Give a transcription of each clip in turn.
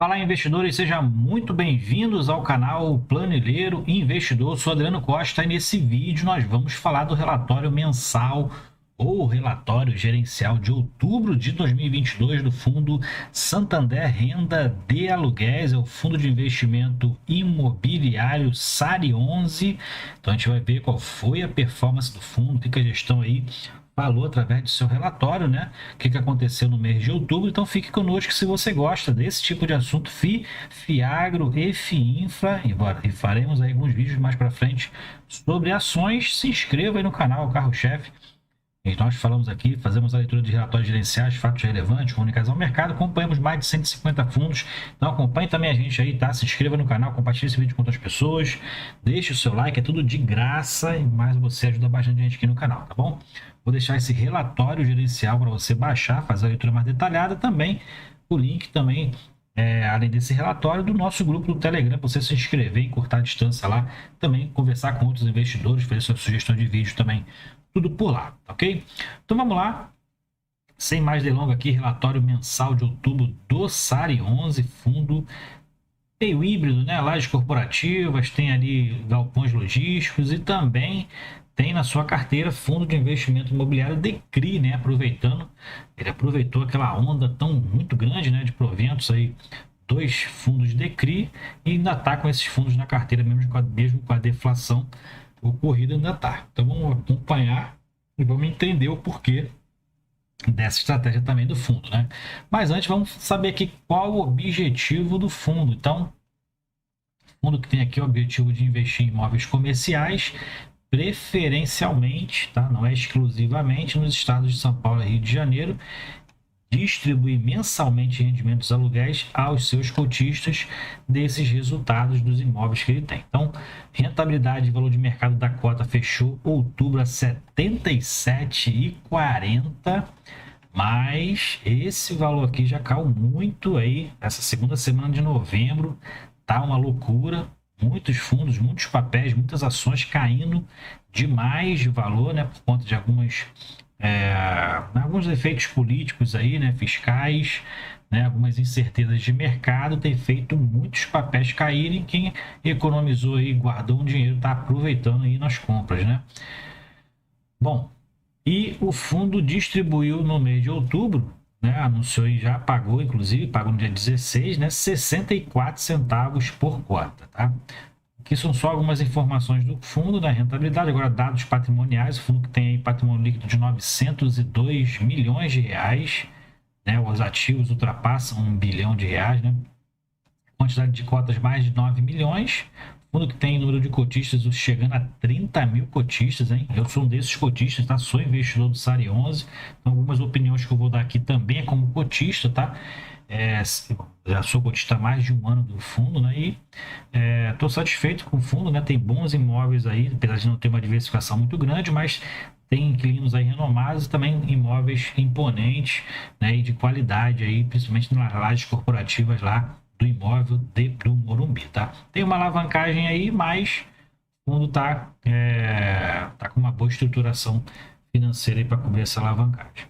Fala, investidores, sejam muito bem-vindos ao canal Planilheiro Investidor. Eu sou Adriano Costa e nesse vídeo nós vamos falar do relatório mensal ou relatório gerencial de outubro de 2022 do Fundo Santander Renda de Aluguéis, é o Fundo de Investimento Imobiliário SARI 11. Então a gente vai ver qual foi a performance do fundo, o que a gestão aí falou através do seu relatório, né? O que aconteceu no mês de outubro. Então fique conosco se você gosta desse tipo de assunto, Fiagro e Fiinfra, e faremos aí alguns vídeos mais para frente sobre ações. Se inscreva aí no canal Carro-Chefe. E nós falamos aqui, fazemos a leitura de relatórios gerenciais, fatos relevantes, comunicação ao mercado, acompanhamos mais de 150 fundos. Então acompanhe também a gente aí, tá? Se inscreva no canal, compartilhe esse vídeo com outras pessoas, deixe o seu like, é tudo de graça, e mais você ajuda bastante a gente aqui no canal, tá bom? Vou deixar esse relatório gerencial para você baixar, fazer a leitura mais detalhada também. O link também, além desse relatório, do nosso grupo do Telegram, para você se inscrever e cortar a distância lá. Também conversar com outros investidores, fazer sua sugestão de vídeo também. Tudo por lá, ok? Então vamos lá. Sem mais delongas aqui, relatório mensal de outubro do SARI 11, fundo meio híbrido, né? Lajes corporativas, tem ali galpões logísticos e também tem na sua carteira fundo de investimento imobiliário DECRI, né? Ele aproveitou aquela onda tão muito grande, né, de proventos aí, dois fundos de DECRI, e ainda está com esses fundos na carteira, mesmo com a deflação ocorrida, ainda está. Então vamos acompanhar e vamos entender o porquê dessa estratégia também do fundo, né? Mas antes vamos saber aqui qual o objetivo do fundo. Então, o fundo que tem aqui o objetivo de investir em imóveis comerciais, preferencialmente, tá? Não é exclusivamente, nos estados de São Paulo e Rio de Janeiro, distribuir mensalmente rendimentos aluguéis aos seus cotistas desses resultados dos imóveis que ele tem. Então, rentabilidade e valor de mercado da cota fechou outubro a 77,40, mas esse valor aqui já caiu muito aí, essa segunda semana de novembro, tá uma loucura, muitos fundos, muitos papéis, muitas ações caindo demais de valor, né, por conta de alguns efeitos políticos aí, né, fiscais, né, algumas incertezas de mercado, tem feito muitos papéis caírem. Quem economizou aí, guardou um dinheiro, está aproveitando aí nas compras, né? Bom, e o fundo distribuiu no mês de outubro, né, anunciou e já pagou, inclusive, pagou no dia 16, né, 64 centavos por cota, tá? Aqui são só algumas informações do fundo, da rentabilidade. Agora, dados patrimoniais, o fundo que tem aí patrimônio líquido de 902 milhões de reais, né? Os ativos ultrapassam 1 bilhão de reais, né? Quantidade de cotas mais de 9 milhões. Fundo que tem número de cotistas chegando a 30 mil cotistas, hein? Eu sou um desses cotistas, tá? Sou investidor do SARI 11. Então, algumas opiniões que eu vou dar aqui também é como cotista, tá? Já sou cotista há mais de um ano do fundo, né? E estou satisfeito com o fundo, né? Tem bons imóveis aí, apesar de não ter uma diversificação muito grande, mas tem inquilinos aí renomados e também imóveis imponentes, né? E de qualidade aí, principalmente nas lajes corporativas lá do imóvel do Morumbi, tá? Tem uma alavancagem aí, mas o fundo tá com uma boa estruturação financeira para cobrir essa alavancagem.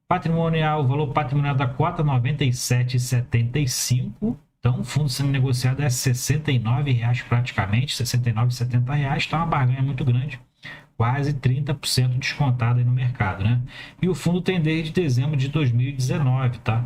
Patrimonial, o valor patrimonial da cota R$ 97,75. Então, o fundo sendo negociado é R$ 69,00 praticamente, R$ 69,70. Está uma barganha muito grande, quase 30% descontado aí no mercado, né? E o fundo tem desde dezembro de 2019, tá?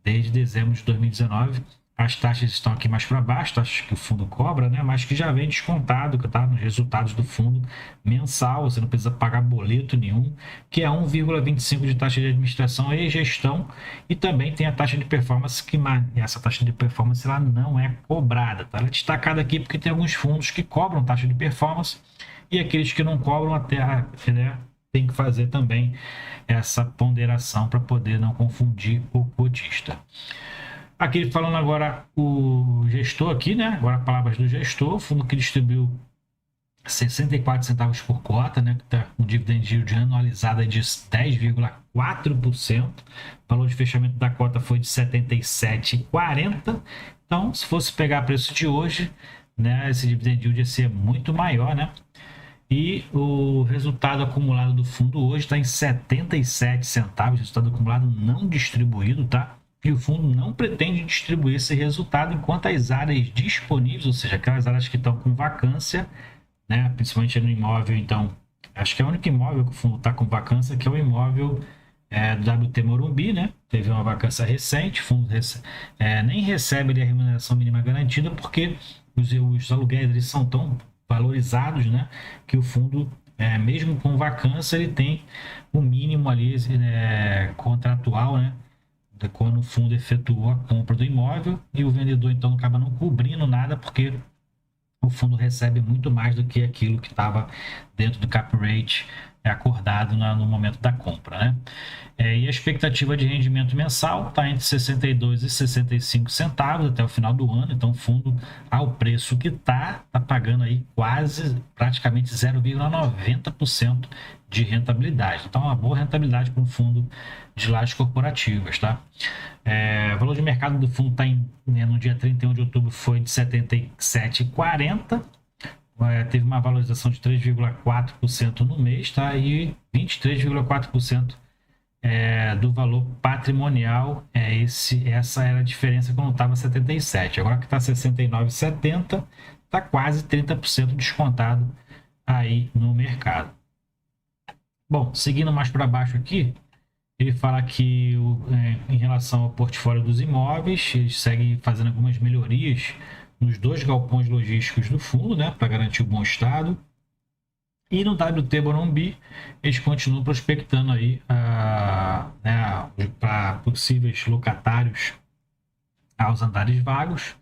Desde dezembro de 2019. As taxas estão aqui mais para baixo, taxas que o fundo cobra, né? Mas que já vem descontado, tá? Nos resultados do fundo mensal, você não precisa pagar boleto nenhum, que é 1,25 de taxa de administração e gestão, e também tem a taxa de performance, que essa taxa de performance ela não é cobrada, tá? Ela é destacada aqui porque tem alguns fundos que cobram taxa de performance e aqueles que não cobram até, né, tem que fazer também essa ponderação para poder não confundir o cotista. Aqui falando agora o gestor aqui, né? Agora palavras do gestor, fundo que distribuiu 64 centavos por cota, né? Que está com dividend yield anualizada de 10,4%. O valor de fechamento da cota foi de 77,40. Então, se fosse pegar preço de hoje, né? Esse dividend yield ia ser muito maior, né? E o resultado acumulado do fundo hoje está em 77 centavos, resultado acumulado não distribuído, tá? E o fundo não pretende distribuir esse resultado enquanto as áreas disponíveis, ou seja, aquelas áreas que estão com vacância, né, principalmente no imóvel, então, acho que é o único imóvel que o fundo está com vacância, que é o imóvel do WT Morumbi, né? Teve uma vacância recente, o fundo nem recebe ali a remuneração mínima garantida, porque os aluguéis eles são tão valorizados, né? Que o fundo, mesmo com vacância, ele tem o mínimo ali contratual, né? Quando o fundo efetuou a compra do imóvel e o vendedor então acaba não cobrindo nada porque o fundo recebe muito mais do que aquilo que estava dentro do cap rate acordado no momento da compra, né? E a expectativa de rendimento mensal está entre 62 e 65 centavos até o final do ano, então o fundo, ao preço que tá pagando aí praticamente 0,90% de rentabilidade. Então, uma boa rentabilidade para um fundo de lajes corporativas, tá? O valor de mercado do fundo está no dia 31 de outubro foi de 77,40. Teve uma valorização de 3,4% no mês, tá? E 23,4% do valor patrimonial. Essa era a diferença quando estava 77. Agora que está 69,70, está quase 30% descontado aí no mercado. Bom, seguindo mais para baixo aqui, ele fala que em relação ao portfólio dos imóveis, ele segue fazendo algumas melhorias nos 2 galpões logísticos do fundo, né, para garantir o bom estado. E no WT Morumbi, eles continuam prospectando aí para possíveis locatários aos andares vagos,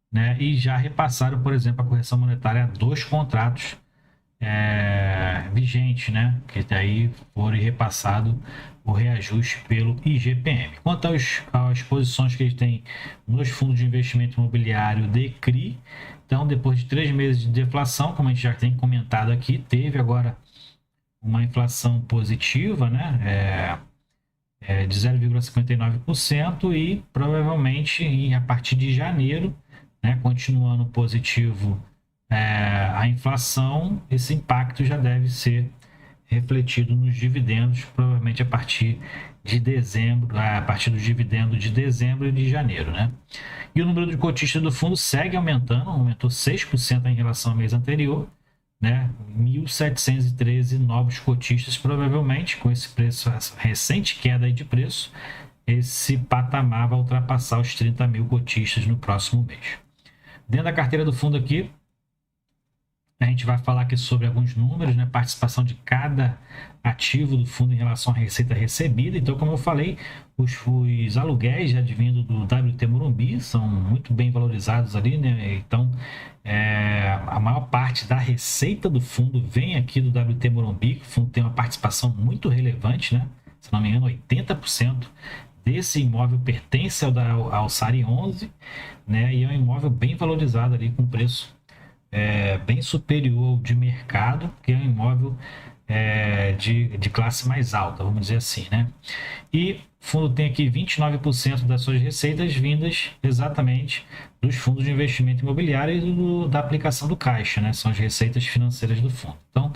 né, e já repassaram, por exemplo, a correção monetária a 2 contratos vigentes, né, que daí foram repassado o reajuste pelo IGPM. Quanto às posições que eles têm nos fundos de investimento imobiliário de CRI, então depois de 3 meses de deflação, como a gente já tem comentado aqui, teve agora uma inflação positiva, né, de 0,59% e provavelmente a partir de janeiro, né, continuando positivo a inflação, esse impacto já deve ser refletido nos dividendos, provavelmente a partir de dezembro, a partir do dividendo de dezembro e de janeiro, né? E o número de cotistas do fundo segue aumentando, aumentou 6% em relação ao mês anterior, né? 1.713 novos cotistas, provavelmente com esse preço, essa recente queda aí de preço, esse patamar vai ultrapassar os 30 mil cotistas no próximo mês. Dentro da carteira do fundo aqui, a gente vai falar aqui sobre alguns números, né? Participação de cada ativo do fundo em relação à receita recebida. Então, como eu falei, os aluguéis advindo do WT Morumbi são muito bem valorizados ali, né? Então, a maior parte da receita do fundo vem aqui do WT Morumbi. O fundo tem uma participação muito relevante, né? Se não me engano, 80% desse imóvel pertence ao SARI 11, né? E é um imóvel bem valorizado ali, com preço bem superior ao de mercado, que é um imóvel de classe mais alta, vamos dizer assim, né? E o fundo tem aqui 29% das suas receitas vindas exatamente dos fundos de investimento imobiliário e da aplicação do caixa, né? São as receitas financeiras do fundo. Então,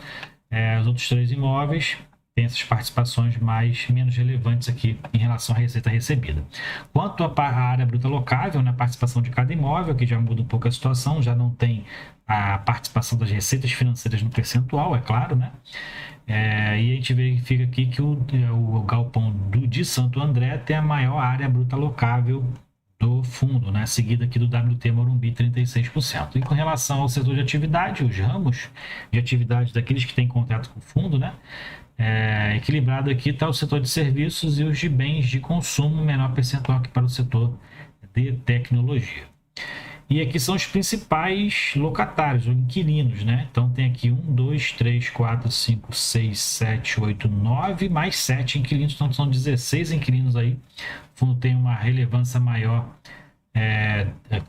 os outros 3 imóveis tem essas participações menos relevantes aqui em relação à receita recebida. Quanto à área bruta locável, né, a participação de cada imóvel, que já muda um pouco a situação, já não tem a participação das receitas financeiras no percentual, é claro, né? E a gente verifica aqui que o galpão de Santo André tem a maior área bruta locável do fundo, né? Seguida aqui do WT Morumbi, 36%. E com relação ao setor de atividade, os ramos de atividade daqueles que têm contrato com o fundo, né? Equilibrado aqui está o setor de serviços e os de bens de consumo, menor percentual aqui para o setor de tecnologia. E aqui são os principais locatários, ou inquilinos, né? Então tem aqui 1, 2, 3, 4, 5, 6, 7, 8, 9, mais 7 inquilinos, então são 16 inquilinos aí. O fundo tem uma relevância maior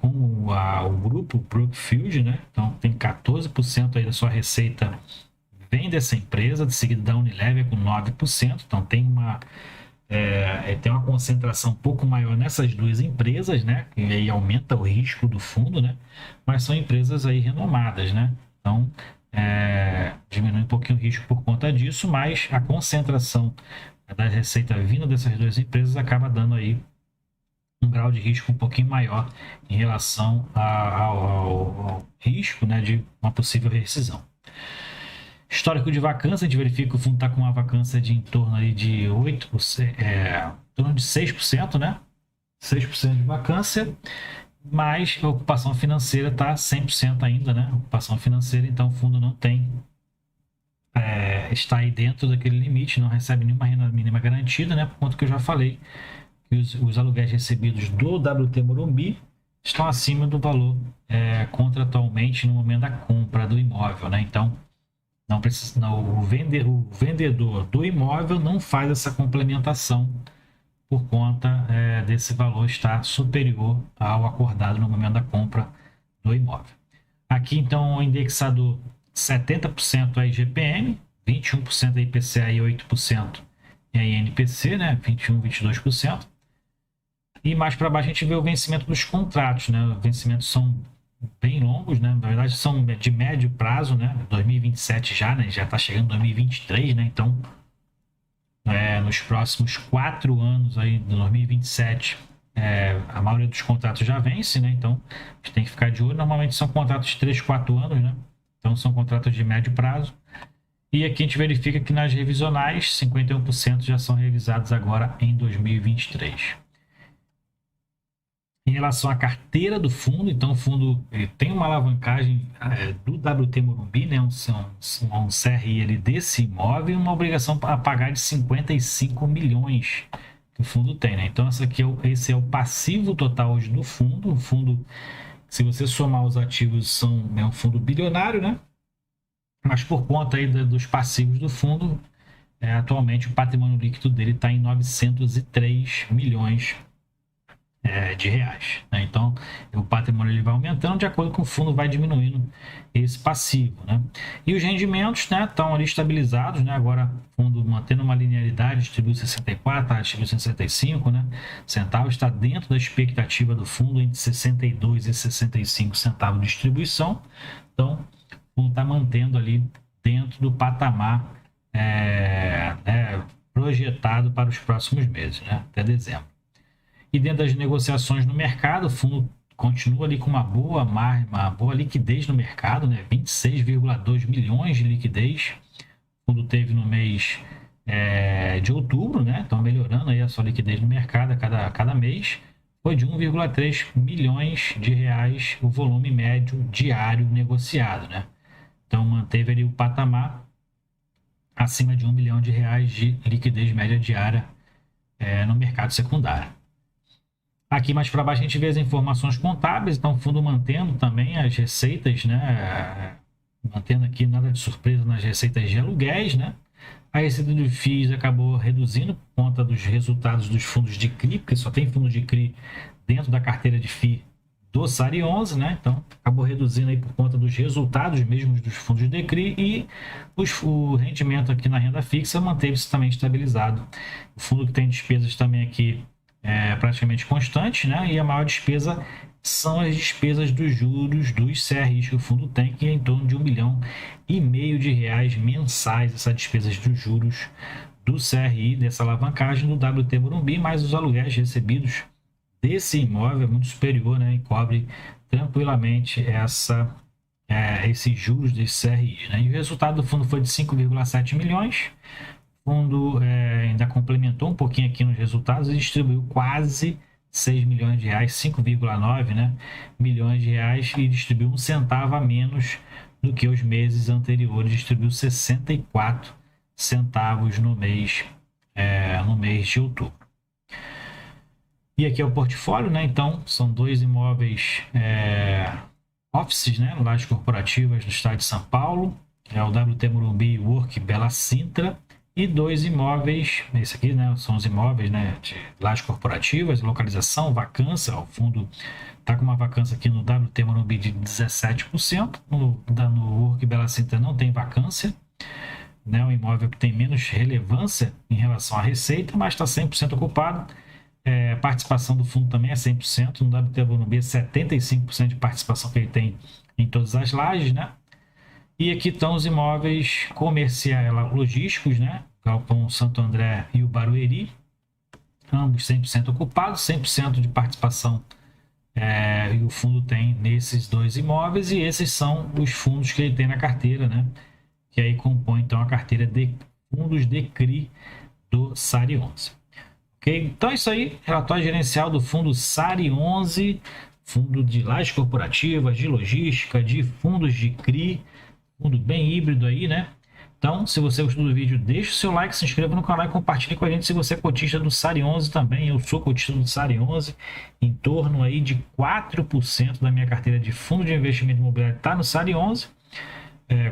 com o grupo Brookfield, né? Então tem 14% aí da sua receita vem dessa empresa, de seguida da Unilever com 9%, então tem uma concentração um pouco maior nessas 2 empresas, né? E aí aumenta o risco do fundo, né? Mas são empresas aí renomadas, né? Então diminui um pouquinho o risco por conta disso, mas a concentração da receita vinda dessas 2 empresas acaba dando aí um grau de risco um pouquinho maior em relação ao risco, né, de uma possível rescisão. Histórico de vacância, a gente verifica que o fundo está com uma vacância de em torno ali de 8%, em torno de 6%, né? 6% de vacância, mas a ocupação financeira está 100% ainda, né? Ocupação financeira, então o fundo não tem, está aí dentro daquele limite, não recebe nenhuma renda mínima garantida, né? Por conta que eu já falei que os aluguéis recebidos do WT Morumbi estão acima do valor contratualmente no momento da compra do imóvel, né? Então, não precisa, não, o vendedor do imóvel não faz essa complementação por conta desse valor estar superior ao acordado no momento da compra do imóvel. Aqui, então, o indexador 70% é IGPM, 21% é IPCA e 8% é INPC, né? 21%, 22%. E mais para baixo a gente vê o vencimento dos contratos, né? Os vencimentos são bem longos, né? Na verdade são de médio prazo, né? 2027 já, né? Já está chegando 2023, né? Então, nos próximos 4 anos aí, de 2027, a maioria dos contratos já vence, né? Então, a gente tem que ficar de olho. Normalmente são contratos de 3, 4 anos, né? Então, são contratos de médio prazo. E aqui a gente verifica que nas revisionais, 51% já são revisados agora em 2023. Em relação à carteira do fundo, então o fundo tem uma alavancagem do WT Morumbi, né, um CRI ali desse imóvel e uma obrigação a pagar de 55 milhões que o fundo tem. Né? Então esse é o passivo total hoje do fundo. O fundo, se você somar os ativos, é um fundo bilionário, né? Mas por conta aí dos passivos do fundo, atualmente o patrimônio líquido dele está em 903 milhões de reais. Né? Então, o patrimônio ele vai aumentando de acordo com o fundo vai diminuindo esse passivo. Né? E os rendimentos, né, estão ali estabilizados. Né? Agora, o fundo mantendo uma linearidade, distribui 64, distribui 65, né? Centavos, está dentro da expectativa do fundo entre 62 e 65 centavos de distribuição. Então, o fundo está mantendo ali dentro do patamar projetado para os próximos meses, né? Até dezembro. E dentro das negociações no mercado, o fundo continua ali com uma boa liquidez no mercado, né? 26,2 milhões de liquidez. O fundo teve no mês de outubro, né? Então melhorando aí a sua liquidez no mercado a cada mês. Foi de 1,3 milhões de reais o volume médio diário negociado, né? Então manteve ali o patamar acima de 1 milhão de reais de liquidez média diária no mercado secundário. Aqui mais para baixo a gente vê as informações contábeis, então o fundo mantendo também as receitas, né? Mantendo aqui nada de surpresa nas receitas de aluguéis, né? A receita de FIIs acabou reduzindo por conta dos resultados dos fundos de CRI, porque só tem fundo de CRI dentro da carteira de FII do SARI 11, né? Então acabou reduzindo aí por conta dos resultados mesmos dos fundos de CRI e o rendimento aqui na renda fixa manteve-se também estabilizado. O fundo que tem despesas também aqui praticamente constante, né? E a maior despesa são as despesas dos juros dos CRIs que o fundo tem, que é em torno de 1,5 milhão de reais mensais, essas despesas dos juros do CRI, dessa alavancagem do WT Morumbi, mais os aluguéis recebidos desse imóvel é muito superior, né? E cobre tranquilamente esses juros desse CRI. Né? E o resultado do fundo foi de 5,7 milhões. O fundo ainda complementou um pouquinho aqui nos resultados e distribuiu quase 6 milhões de reais, 5,9, né, milhões de reais, e distribuiu 1 centavo a menos do que os meses anteriores, distribuiu 64 centavos no mês de outubro. E aqui é o portfólio, né? Então são 2 imóveis offices, né, lajes corporativas no estado de São Paulo, o WT Morumbi Work Bela Sintra, e 2 imóveis, esse aqui, né, são os imóveis, né, de lajes corporativas, localização, vacância. O fundo está com uma vacância aqui no WT Morumbi de 17%, no Work Bela Sintra não tem vacância, né, um imóvel que tem menos relevância em relação à receita, mas está 100% ocupado. A participação do fundo também é 100%, no WT Morumbi é 75% de participação que ele tem em todas as lajes, né? E aqui estão os imóveis comerciais, logísticos, né? Galpão Santo André e o Barueri. ambos 100% ocupados, 100% de participação e o fundo tem nesses dois imóveis, e esses são os fundos que ele tem na carteira, né? Que aí compõe então a carteira de fundos de CRI do SARI 11. Ok? Então é isso aí, relatório gerencial do fundo SARI 11, fundo de lajes corporativas, de logística, de fundos de CRI, fundo bem híbrido aí, né? Então, se você gostou do vídeo, deixa o seu like, se inscreva no canal e compartilhe com a gente se você é cotista do SARI 11 também. Eu sou cotista do SARI 11, em torno aí de 4% da minha carteira de fundo de investimento imobiliário está no SARI 11.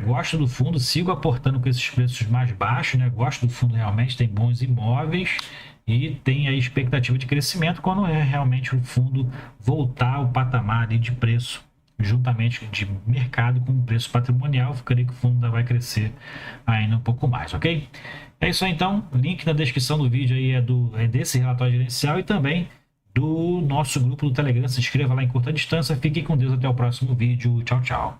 Gosto do fundo, sigo aportando com esses preços mais baixos, né? Gosto do fundo, realmente tem bons imóveis e tem a expectativa de crescimento quando realmente o fundo voltar ao patamar ali de preço, juntamente de mercado com o preço patrimonial. Eu creio que o fundo ainda vai crescer ainda um pouco mais, ok? É isso aí então, link na descrição do vídeo aí é desse relatório gerencial e também do nosso grupo do Telegram. Se inscreva lá em curta distância. Fique com Deus, até o próximo vídeo. Tchau, tchau.